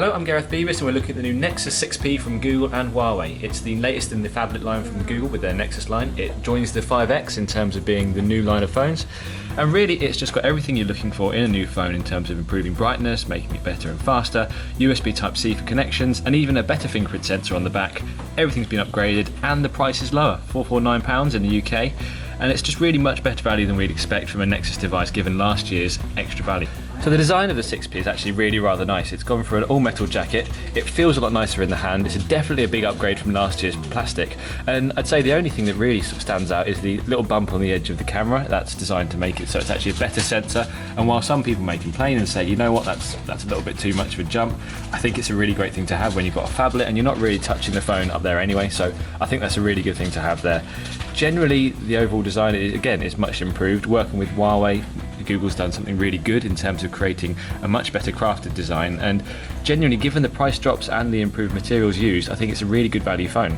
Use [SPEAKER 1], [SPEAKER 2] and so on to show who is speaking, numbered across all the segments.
[SPEAKER 1] Hello, I'm Gareth Beavis and we're looking at the new Nexus 6P from Google and Huawei. It's the latest in the phablet line from Google with their Nexus line. It joins the 5X in terms of being the new line of phones. And really it's just got everything you're looking for in a new phone in terms of improving brightness, making it better and faster, USB Type-C for connections, and even a better fingerprint sensor on the back. Everything's been upgraded and the price is lower, £449 in the UK. And it's just really much better value than we'd expect from a Nexus device given last year's extra value. So the design of the 6P is actually really rather nice. It's gone for an all-metal jacket. It feels a lot nicer in the hand. It's definitely a big upgrade from last year's plastic. And I'd say the only thing that really sort of stands out is the little bump on the edge of the camera. That's designed to make it so it's actually a better sensor. And while some people may complain and say, you know what, that's a little bit too much of a jump, I think it's a really great thing to have when you've got a phablet and you're not really touching the phone up there anyway. So I think that's a really good thing to have there. Generally, the overall design, again, is much improved. Working with Huawei, Google's done something really good in terms of creating a much better crafted design, and genuinely, given the price drops and the improved materials used, I think it's a really good value phone.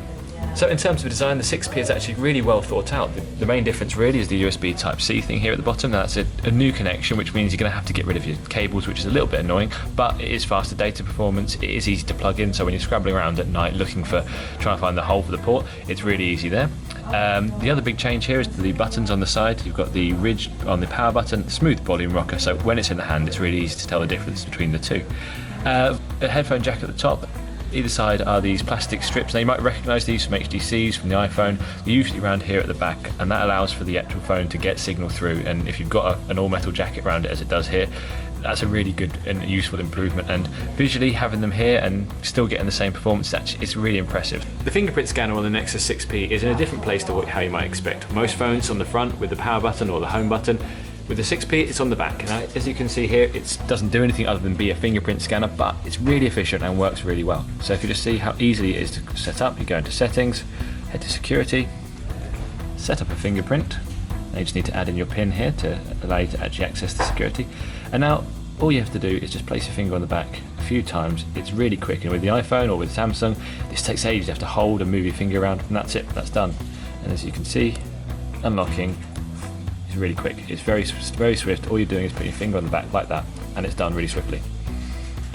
[SPEAKER 1] So in terms of design, the 6P is actually really well thought out. The main difference really is the USB Type-C thing here at the bottom. That's a new connection, which means you're going to have to get rid of your cables, which is a little bit annoying, but it is faster data performance. It is easy to plug in, so when you're scrabbling around at night looking for, trying to find the hole for the port, it's really easy there. The other big change here is the buttons on the side. You've got the ridge on the power button, smooth volume rocker, so when it's in the hand it's really easy to tell the difference between the two. A headphone jack at the top. Either side are these plastic strips. Now you might recognise these from HTCs, from the iPhone. They're usually around here at the back, and that allows for the actual phone to get signal through, and if you've got an all-metal jacket around it as it does here, that's a really good and useful improvement. And visually, having them here and still getting the same performance, it's really impressive. The fingerprint scanner on the Nexus 6P is in a different place to how you might expect. Most phones on the front with the power button or the home button. With the 6P, it's on the back. Now, as you can see here, it doesn't do anything other than be a fingerprint scanner, but it's really efficient and works really well. So if you just see how easy it is to set up, you go into settings, head to security, set up a fingerprint. Now you just need to add in your PIN here to allow you to actually access the security. And now all you have to do is just place your finger on the back a few times. It's really quick, and with the iPhone or with Samsung, this takes ages. You have to hold and move your finger around, and that's it, that's done. And as you can see, unlocking is really quick. It's very swift. All you're doing is putting your finger on the back like that, and it's done really swiftly.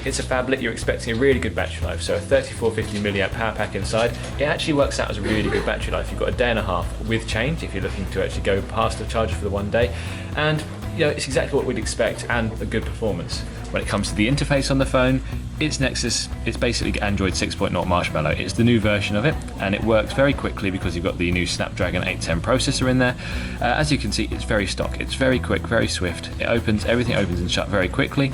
[SPEAKER 1] It's a phablet. You're expecting a really good battery life, so a 3450 milliamp power pack inside. It actually works out as a really good battery life. You've got a day and a half with change if you're looking to actually go past the charger for the one day, and you know, it's exactly what we'd expect and a good performance. When it comes to the interface on the phone, it's Nexus. It's basically Android 6.0 Marshmallow. It's the new version of it, and it works very quickly because you've got the new Snapdragon 810 processor in there. As you can see, it's very stock. It's very quick, very swift. Everything opens and shuts very quickly.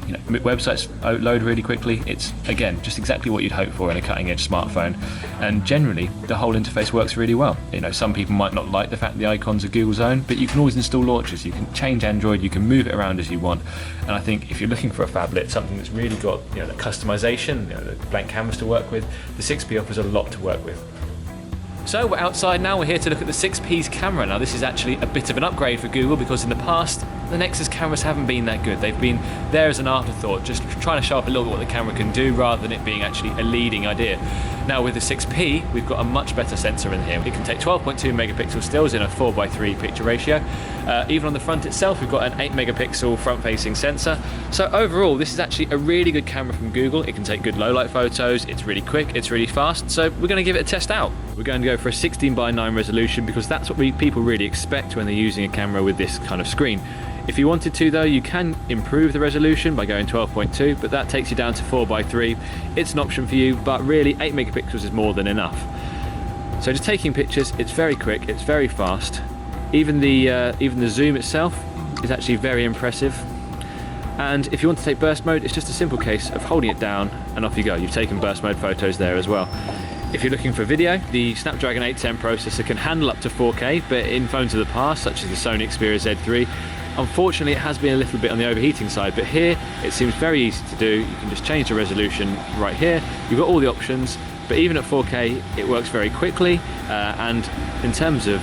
[SPEAKER 1] You know, websites load really quickly. It's, again, just exactly what you'd hope for in a cutting-edge smartphone. And generally, the whole interface works really well. You know, some people might not like the fact the icons are Google's own, but you can always install launchers. You can change Android. You can move it around as you want. And I think if you're looking for a phablet, something that's really got, you know, the customization, you know, the blank canvas to work with, the 6P offers a lot to work with. So we're outside now, we're here to look at the 6P's camera. Now this is actually a bit of an upgrade for Google because in the past, the Nexus cameras haven't been that good. They've been there as an afterthought, just trying to show off a little bit what the camera can do rather than it being actually a leading idea. Now with the 6P, we've got a much better sensor in here. It can take 12.2 megapixel stills in a 4:3 picture ratio. Even on the front itself, we've got an 8 megapixel front-facing sensor. So overall, this is actually a really good camera from Google. It can take good low-light photos, it's really quick, it's really fast, so we're going to give it a test out. We're going to go for a 16:9 resolution because that's what people really expect when they're using a camera with this kind of screen. If you wanted to though, you can improve the resolution by going 12.2, but that takes you down to 4:3. It's an option for you, but really 8 megapixels is more than enough. So just taking pictures, it's very quick, it's very fast. Even the zoom itself is actually very impressive. And if you want to take burst mode, it's just a simple case of holding it down and off you go. You've taken burst mode photos there as well. If you're looking for video, the Snapdragon 810 processor can handle up to 4K, but in phones of the past, such as the Sony Xperia Z3, unfortunately it has been a little bit on the overheating side, but here it seems very easy to do. You can just change the resolution right here. You've got all the options, but even at 4K it works very quickly, and in terms of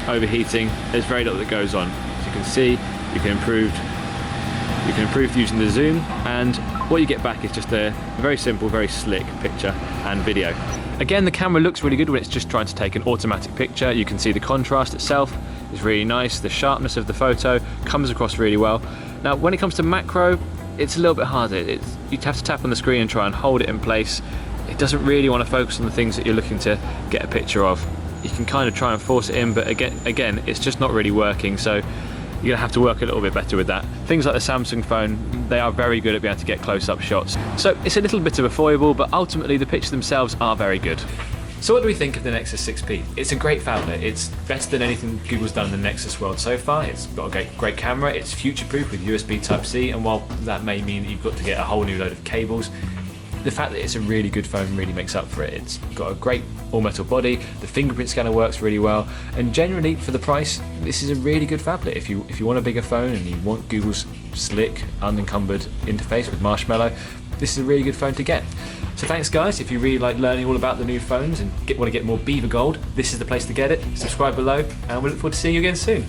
[SPEAKER 1] overheating, there's very little that goes on. As you can see, you can improve using the zoom, and what you get back is just a very simple, very slick picture and video. Again, the camera looks really good when it's just trying to take an automatic picture. You can see the contrast itself is really nice. The sharpness of the photo comes across really well. Now, when it comes to macro, it's a little bit harder. You'd have to tap on the screen and try and hold it in place. It doesn't really want to focus on the things that you're looking to get a picture of. You can kind of try and force it in, but again, it's just not really working, so you're gonna have to work a little bit better with that. Things like the Samsung phone, they are very good at being able to get close-up shots. So it's a little bit of a foible, but ultimately the pictures themselves are very good. So what do we think of the Nexus 6P? It's a great phablet. It's better than anything Google's done in the Nexus world so far. It's got a great camera, it's future-proof with USB Type-C, and while that may mean that you've got to get a whole new load of cables, the fact that it's a really good phone really makes up for it. It's got a great all-metal body, the fingerprint scanner works really well, and generally for the price, this is a really good phablet. If you want a bigger phone and you want Google's slick, unencumbered interface with Marshmallow, this is a really good phone to get. So thanks guys, if you really like learning all about the new phones and want to get more Beaver Gold, this is the place to get it. Subscribe below, and we look forward to seeing you again soon.